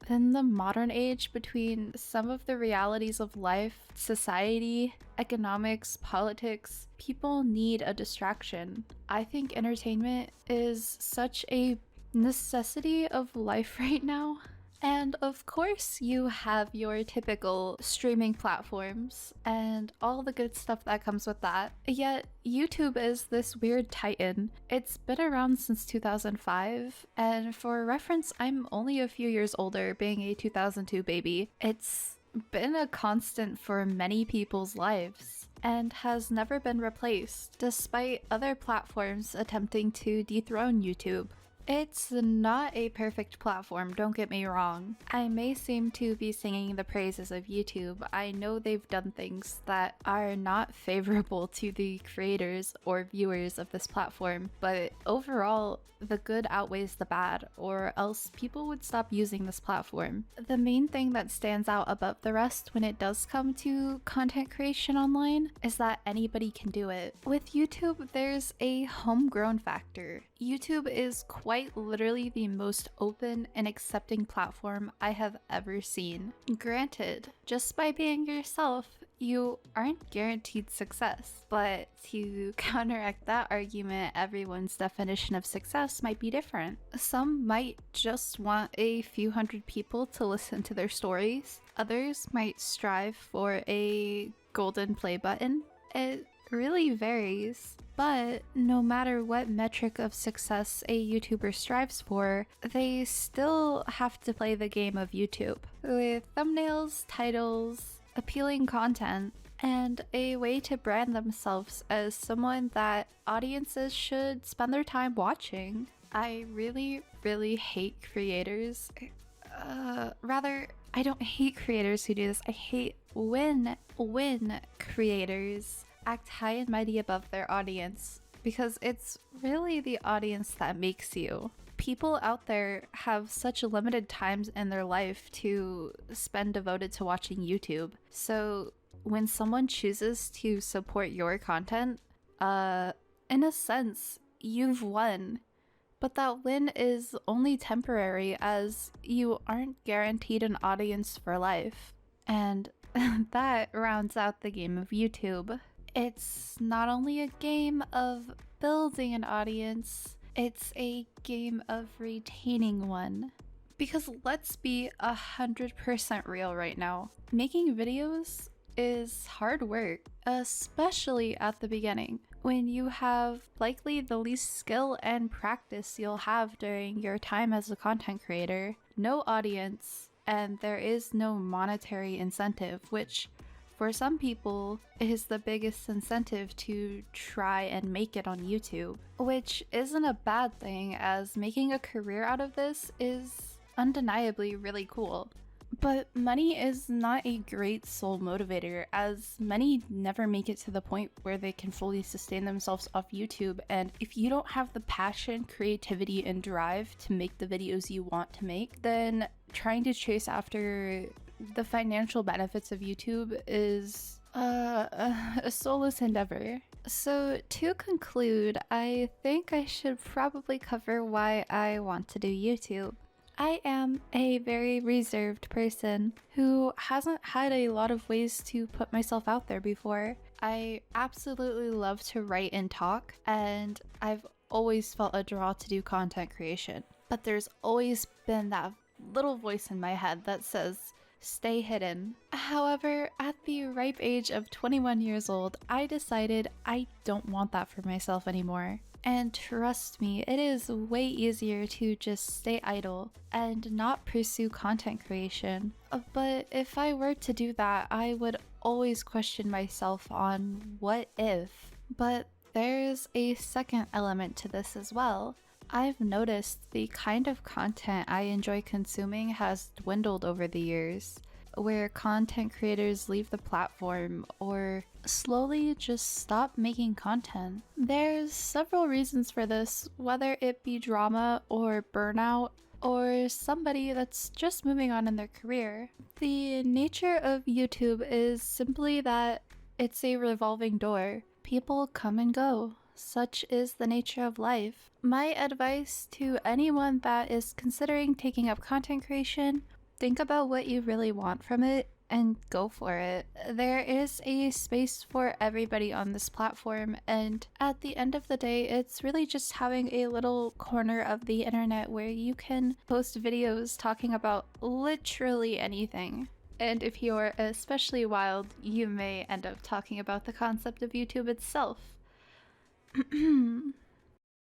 in the modern age, between some of the realities of life, society, economics, politics, people need a distraction. I think entertainment is such a necessity of life right now. And of course, you have your typical streaming platforms and all the good stuff that comes with that. Yet, YouTube is this weird titan. It's been around since 2005, and for reference, I'm only a few years older, being a 2002 baby. It's been a constant for many people's lives and has never been replaced, despite other platforms attempting to dethrone YouTube. It's not a perfect platform, don't get me wrong. I may seem to be singing the praises of YouTube. I know they've done things that are not favorable to the creators or viewers of this platform, but overall, the good outweighs the bad, or else people would stop using this platform. The main thing that stands out above the rest when it does come to content creation online is that anybody can do it. With YouTube, there's a homegrown factor. YouTube is quite literally the most open and accepting platform I have ever seen. Granted, just by being yourself, you aren't guaranteed success, but to counteract that argument, everyone's definition of success might be different. Some might just want a few hundred people to listen to their stories. Others might strive for a golden play button. It really varies. But no matter what metric of success a YouTuber strives for, they still have to play the game of YouTube with thumbnails, titles, appealing content, and a way to brand themselves as someone that audiences should spend their time watching. I really, really hate creators. I don't hate creators who do this. I hate when creators act high and mighty above their audience, because it's really the audience that makes you. People out there have such limited times in their life to spend devoted to watching YouTube. So when someone chooses to support your content, in a sense, you've won. But that win is only temporary, as you aren't guaranteed an audience for life. And that rounds out the game of YouTube. It's not only a game of building an audience, it's a game of retaining one. Because let's be 100% real right now. Making videos is hard work, especially at the beginning, when you have likely the least skill and practice you'll have during your time as a content creator, no audience, and there is no monetary incentive, which for some people is the biggest incentive to try and make it on YouTube, which isn't a bad thing, as making a career out of this is undeniably really cool. But money is not a great sole motivator, as many never make it to the point where they can fully sustain themselves off YouTube, and if you don't have the passion, creativity, and drive to make the videos you want to make, then trying to chase after the financial benefits of YouTube is a soulless endeavor. So to conclude, I think I should probably cover why I want to do YouTube. I am a very reserved person who hasn't had a lot of ways to put myself out there before. I absolutely love to write and talk, and I've always felt a draw to do content creation. But there's always been that little voice in my head that says, stay hidden. However, at the ripe age of 21 years old, I decided I don't want that for myself anymore. And trust me, it is way easier to just stay idle and not pursue content creation. But if I were to do that, I would always question myself on what if. But there's a second element to this as well. I've noticed the kind of content I enjoy consuming has dwindled over the years, where content creators leave the platform or slowly just stop making content. There's several reasons for this, whether it be drama or burnout or somebody that's just moving on in their career. The nature of YouTube is simply that it's a revolving door. People come and go. Such is the nature of life. My advice to anyone that is considering taking up content creation: Think about what you really want from it and go for it. There is a space for everybody on this platform, and at the end of the day, it's really just having a little corner of the internet where you can post videos talking about literally anything. And if you're especially wild, you may end up talking about the concept of YouTube itself.